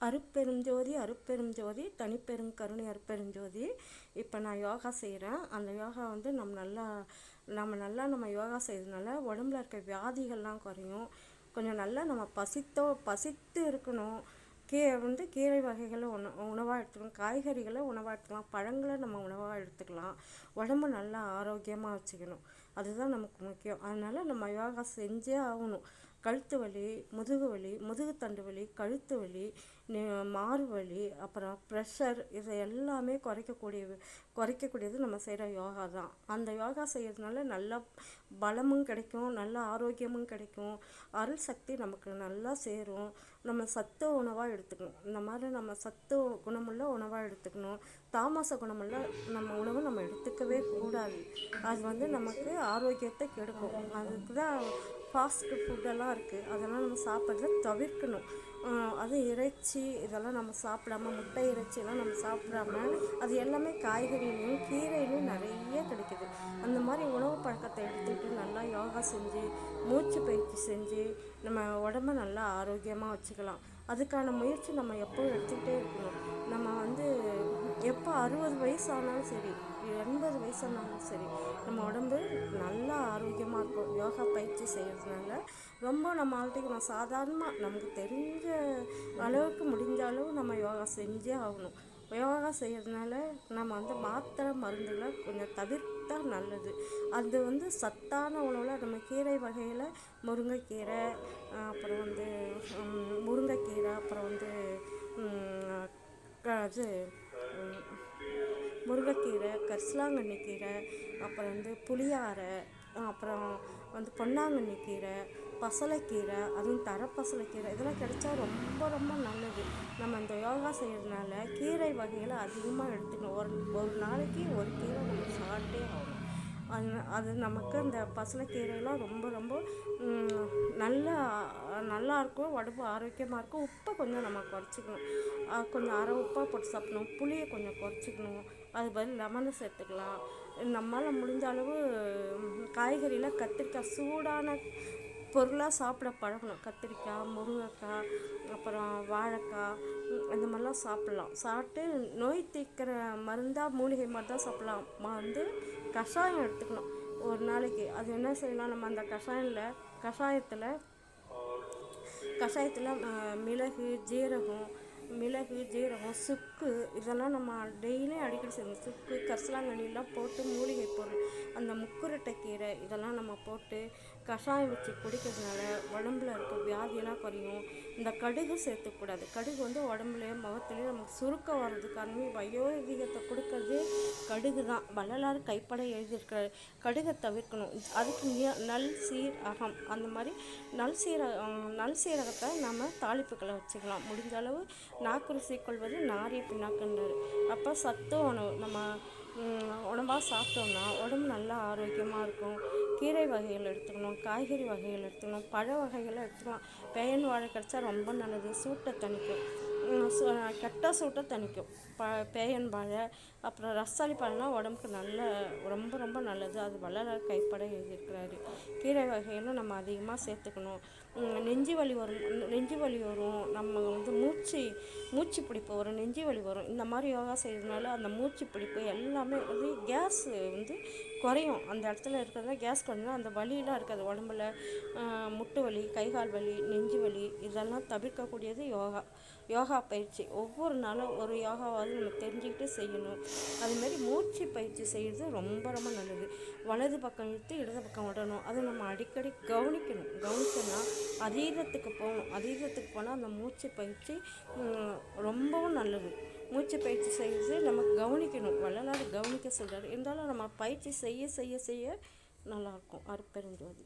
அருட்பெரும் ஜோதி அருட்பெரும் ஜோதி தனிப்பெரும் கருணை அருட்பெரும் ஜோதி. இப்போ நான் யோகா செய்கிறேன். அந்த யோகா வந்து நம்ம யோகா செய்கிறதுனால உடம்புல இருக்க வியாதிகள்லாம் குறையும். கொஞ்சம் நல்லா நம்ம பசித்து இருக்கணும். கீரை வகைகளை உணவாக எடுத்துக்கணும், காய்கறிகளை உணவாக எடுத்துக்கலாம், பழங்களை நம்ம உணவாக எடுத்துக்கலாம். உடம்பு நல்லா ஆரோக்கியமாக வச்சுக்கணும், அதுதான் நமக்கு முக்கியம். அதனால் நம்ம யோகா செஞ்சே ஆகணும். கழுத்து வலி, முதுகு வலி, முதுகு தண்டு வலி, கழுத்து வலி, மாறு வலி, அப்புறம் ப்ரெஷர், இதை எல்லாமே குறைக்கக்கூடியது நம்ம செய்கிற யோகா தான். அந்த யோகா செய்கிறதுனால நல்ல பலமும் கிடைக்கும், நல்ல ஆரோக்கியமும் கிடைக்கும், அருள் சக்தி நமக்கு நல்லா சேரும். நம்ம சத்து உணவாக எடுத்துக்கணும். இந்த மாதிரி நம்ம சத்து குணமுள்ள உணவாக எடுத்துக்கணும். தாமச குணமுள்ள உணவு நம்ம எடுத்துக்கவே கூடாது. அது வந்து நமக்கு ஆரோக்கியத்தை கெடுக்கும். அதுக்கு தான் ஃபாஸ்ட்டு ஃபுட்டெல்லாம் இருக்குது, அதெல்லாம் நம்ம சாப்பிட்றத தவிர்க்கணும். அது இறைச்சி இதெல்லாம் நம்ம சாப்பிடாம, முட்டை இறைச்சியெல்லாம் நம்ம சாப்பிடாம, அது எல்லாமே காய்கறிலையும் கீரையிலையும் நிறைய கிடைக்குது. அந்த மாதிரி உணவு பழக்கத்தை எடுத்துக்கிட்டு நல்லா யோகா செஞ்சு, மூச்சு பயிற்சி செஞ்சு நம்ம உடம்ப நல்லா ஆரோக்கியமாக வச்சுக்கலாம். அதுக்கான முயற்சி நம்ம எப்போவும் எடுத்துக்கிட்டே இருக்கணும். நம்ம வந்து எப்போ 60 வயசு ஆனாலும் சரி, 80 வயசு ஆனாலும் சரி, நம்ம உடம்பு நல்லா ஆரோக்கியமாக இருக்கும். யோகா பயிற்சி செய்கிறதுனால ரொம்ப நம்ம ஆள்கிட்ட சாதாரணமாக நமக்கு தெரிஞ்ச அளவுக்கு முடிஞ்ச அளவு நம்ம யோகா செஞ்சே ஆகணும். யோகா செய்கிறதுனால நம்ம வந்து மாத்திரை மருந்துகளை கொஞ்சம் தவிர்த்தா நல்லது. அது வந்து சத்தான உணவில் நம்ம கீரை வகையில் முருங்கைக்கீரை, அப்புறம் வந்து முருங்கைக்கீரை, கரிசலாங்கண்ணி கீரை, அப்புறம் வந்து புளியாரை, அப்புறம் வந்து பொன்னாங்கண்ணி கீரை, பசலைக்கீரை, அதுவும் தரப்பசலைக்கீரை, இதெல்லாம் கிடைச்சா ரொம்ப ரொம்ப நல்லது. நம்ம இந்த யோகா செய்கிறதுனால கீரை வகைகளை அதிகமாக எடுத்துக்கணும். ஒரு நாளைக்கு ஒரு கீரை நம்ம சாப்பிட்டே ஆகணும். அது நமக்கு அந்த பசலைக்கீரைலாம் ரொம்ப ரொம்ப நல்லாயிருக்கும், உடம்பு ஆரோக்கியமாக இருக்கும். உப்பை கொஞ்சம் நம்ம குறைச்சிக்கணும், கொஞ்சம் அரை உப்பாக போட்டு சாப்பிடணும். புளியை கொஞ்சம் குறைச்சிக்கணும், அது பதில் லெமனை சேர்த்துக்கலாம். நம்மளால் முடிஞ்ச அளவு காய்கறியில் கத்திரிக்காய் சூடான பொருளாக சாப்பிட பழகணும். கத்திரிக்காய், முருங்கைக்காய், அப்புறம் வாழைக்காய், இந்த மாதிரிலாம் சாப்பிட்லாம். சாப்பிட்டு நோய் தீர்க்கிற மருந்தாக மூலிகை மாதிரி தான் சாப்பிட்லாம். வந்து கஷாயம் எடுத்துக்கணும் ஒரு நாளைக்கு. அது என்ன செய்யலாம், நம்ம அந்த கஷாயத்தில் மிளகு, ஜீரகம், சுக்கு, இதெல்லாம் நம்ம டெய்லியும் அடிக்கடி செய்யணும். சுக்கு, கரிசலாங்கண்ணிலாம் போட்டு மூலிகை பொருள், அந்த முக்குரட்டை கீரை, இதெல்லாம் நம்ம போட்டு கஷாயம் வச்சு குடிக்கிறதுனால உடம்புல இருக்க வியாதியெல்லாம் குறையும். இந்த கடுகு சேர்த்துக்கூடாது. கடுகு வந்து உடம்புலையும் முகத்துலேயும் நமக்கு சுருக்கம் வர்றதுக்கான வயோதிகத்தை கொடுக்கறது கடுகு தான். வள்ளலார் கைப்பட எழுதியிருக்கிற கடுகை தவிர்க்கணும். அதுக்கு நல் சீரகம், அந்த மாதிரி நல் சீரகத்தை நம்ம தாளிப்புக்களை வச்சுக்கலாம். முடிஞ்ச அளவு நாக்கு ருசி கொள்வது நாரிய பின்னாக்குன்றார். அப்போ சத்து உணவு நம்ம உணவாக சாப்பிட்டோம்னா உடம்பு நல்லா ஆரோக்கியமாக இருக்கும். கீரை வகைகள் எடுத்துக்கணும், காய்கறி வகைகள் எடுத்துக்கணும், பழ வகைகளை எடுத்துக்கலாம். பேயன் வாழை கிடச்சா ரொம்ப நல்லது, சூட்டை தணிக்கும், கெட்ட சூட்டை தணிக்கும். பேயன் வாழை, அப்புறம் ரஸ்தாளி பழம்லாம் உடம்புக்கு ரொம்ப ரொம்ப நல்லது. அது வள்ளலார் கைப்பட எழுதியிருக்கிறாரு. கீரை வகைகளும் நம்ம அதிகமாக சேர்த்துக்கணும். நெஞ்சு வலி வரும், நம்ம வந்து மூச்சு பிடிப்பு வரும், நெஞ்சு வலி வரும். இந்த மாதிரி யோகா செய்கிறதுனால அந்த மூச்சு பிடிப்பு எல்லாமே வந்து கேஸ் வந்து குறையும். அந்த இடத்துல இருக்கிறதுல கேஸ் குறைஞ்சா அந்த வலியெலாம் இருக்காது உடம்புல. முட்டு வலி, கைகால் வலி, நெஞ்சு வலி, இதெல்லாம் தவிர்க்கக்கூடியது யோகா பயிற்சி. ஒவ்வொரு நாளும் ஒரு யோகாவாவது நம்ம தெரிஞ்சுக்கிட்டு செய்யணும். அதுமாரி மூச்சு பயிற்சி செய்கிறது ரொம்ப ரொம்ப நல்லது. வலது பக்கம் இழுத்து இடது பக்கம் விடணும். அதை நம்ம அடிக்கடி கவனிச்சோன்னா அதீதத்துக்கு போனால் அந்த மூச்சு பயிற்சி ரொம்பவும் நல்லது. மூச்சு பயிற்சி செய்கிறது நம்ம கவனிக்கணும். வள்ளலார் கவனிக்க சொல்கிறார். இருந்தாலும் நம்ம பயிற்சி செய்ய நல்லாயிருக்கும். அருட்பெருஞ்சோதி.